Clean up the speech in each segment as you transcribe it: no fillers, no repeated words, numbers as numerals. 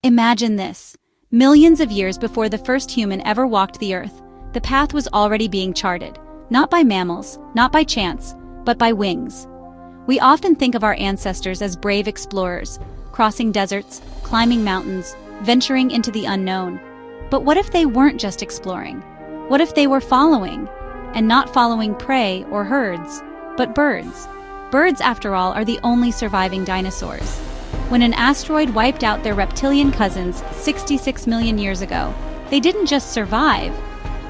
Imagine this. Millions of years before the first human ever walked the earth, the path was already being charted, not by mammals, not by chance, but by wings. We often think of our ancestors as brave explorers, crossing deserts, climbing mountains, venturing into the unknown. But what if they weren't just exploring? What if they were following? And not following prey or herds, but birds. Birds, after all, are the only surviving dinosaurs. When an asteroid wiped out their reptilian cousins 66 million years ago, they didn't just survive,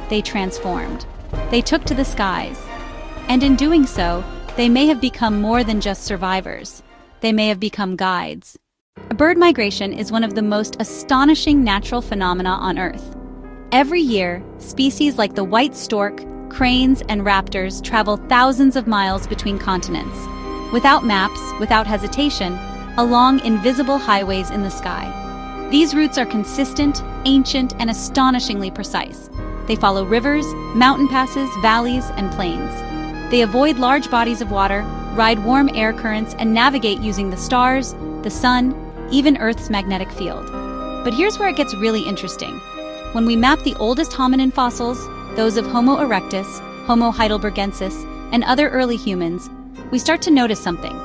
they transformed. They took to the skies. And in doing so, they may have become more than just survivors. They may have become guides. Bird migration is one of the most astonishing natural phenomena on Earth. Every year, species like the white stork, cranes, and raptors travel thousands of miles between continents, without maps, without hesitation, along invisible highways in the sky. These routes are consistent, ancient, and astonishingly precise. They follow rivers, mountain passes, valleys, and plains. They avoid large bodies of water, ride warm air currents, and navigate using the stars, the sun, even Earth's magnetic field. But here's where it gets really interesting. When we map the oldest hominin fossils, those of Homo erectus, Homo heidelbergensis, and other early humans, we start to notice something.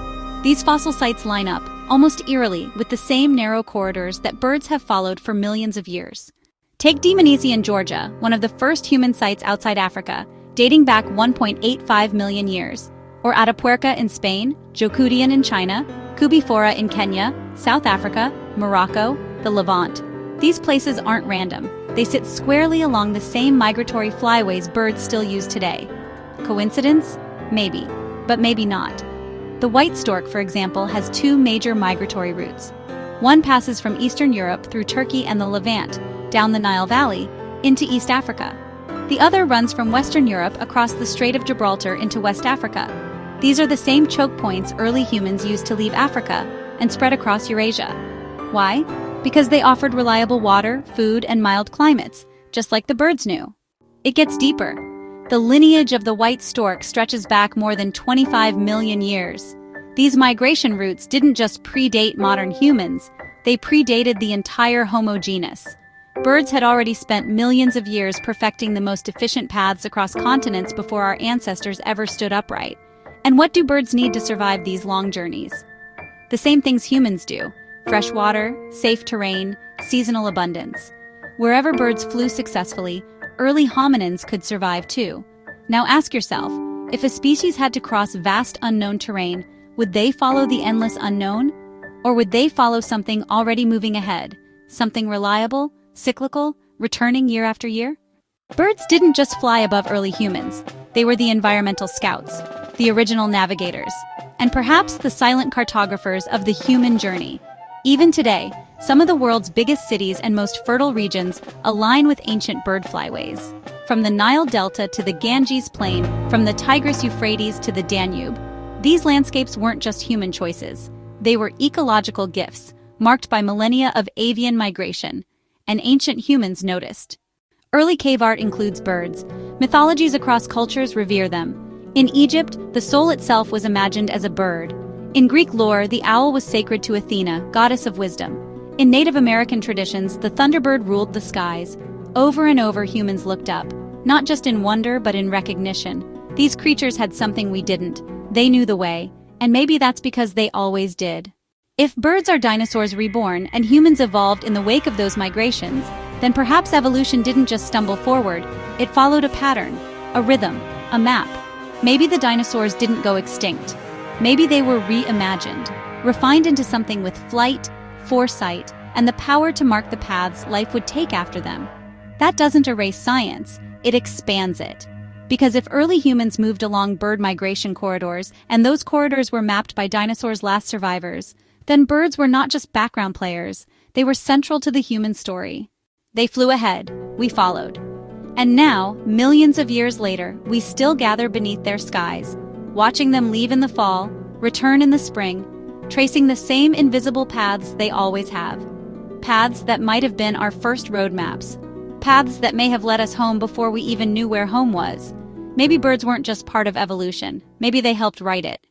These fossil sites line up, almost eerily, with the same narrow corridors that birds have followed for millions of years. Take Dmanisi in Georgia, one of the first human sites outside Africa, dating back 1.85 million years, or Atapuerca in Spain, Jokudian in China, Kubifora in Kenya, South Africa, Morocco, the Levant. These places aren't random. They sit squarely along the same migratory flyways birds still use today. Coincidence? Maybe, but maybe not. The white stork, for example, has two major migratory routes. One passes from Eastern Europe through Turkey and the Levant, down the Nile Valley, into East Africa. The other runs from Western Europe across the Strait of Gibraltar into West Africa. These are the same choke points early humans used to leave Africa and spread across Eurasia. Why? Because they offered reliable water, food, and mild climates, just like the birds knew. It gets deeper. The lineage of the white stork stretches back more than 25 million years. These migration routes didn't just predate modern humans, they predated the entire Homo genus. Birds had already spent millions of years perfecting the most efficient paths across continents before our ancestors ever stood upright. And what do birds need to survive these long journeys? The same things humans do: fresh water, safe terrain, seasonal abundance. Wherever birds flew successfully, early hominins could survive too. Now ask yourself, if a species had to cross vast unknown terrain, would they follow the endless unknown? Or would they follow something already moving ahead? Something reliable, cyclical, returning year after year? Birds didn't just fly above early humans. They were the environmental scouts, the original navigators, and perhaps the silent cartographers of the human journey. Even today, some of the world's biggest cities and most fertile regions align with ancient bird flyways. From the Nile Delta to the Ganges Plain, from the Tigris-Euphrates to the Danube, these landscapes weren't just human choices. They were ecological gifts, marked by millennia of avian migration, and ancient humans noticed. Early cave art includes birds. Mythologies across cultures revere them. In Egypt, the soul itself was imagined as a bird. In Greek lore, the owl was sacred to Athena, goddess of wisdom. In Native American traditions, the thunderbird ruled the skies. Over and over, humans looked up, not just in wonder, but in recognition. These creatures had something we didn't. They knew the way, and maybe that's because they always did. If birds are dinosaurs reborn and humans evolved in the wake of those migrations, then perhaps evolution didn't just stumble forward, it followed a pattern, a rhythm, a map. Maybe the dinosaurs didn't go extinct. Maybe they were reimagined, refined into something with flight, foresight, and the power to mark the paths life would take after them. That doesn't erase science, it expands it. Because if early humans moved along bird migration corridors, and those corridors were mapped by dinosaurs' last survivors, then birds were not just background players, they were central to the human story. They flew ahead, we followed. And now, millions of years later, we still gather beneath their skies, watching them leave in the fall, return in the spring, tracing the same invisible paths they always have. Paths that might have been our first roadmaps. Paths that may have led us home before we even knew where home was. Maybe birds weren't just part of evolution. Maybe they helped write it.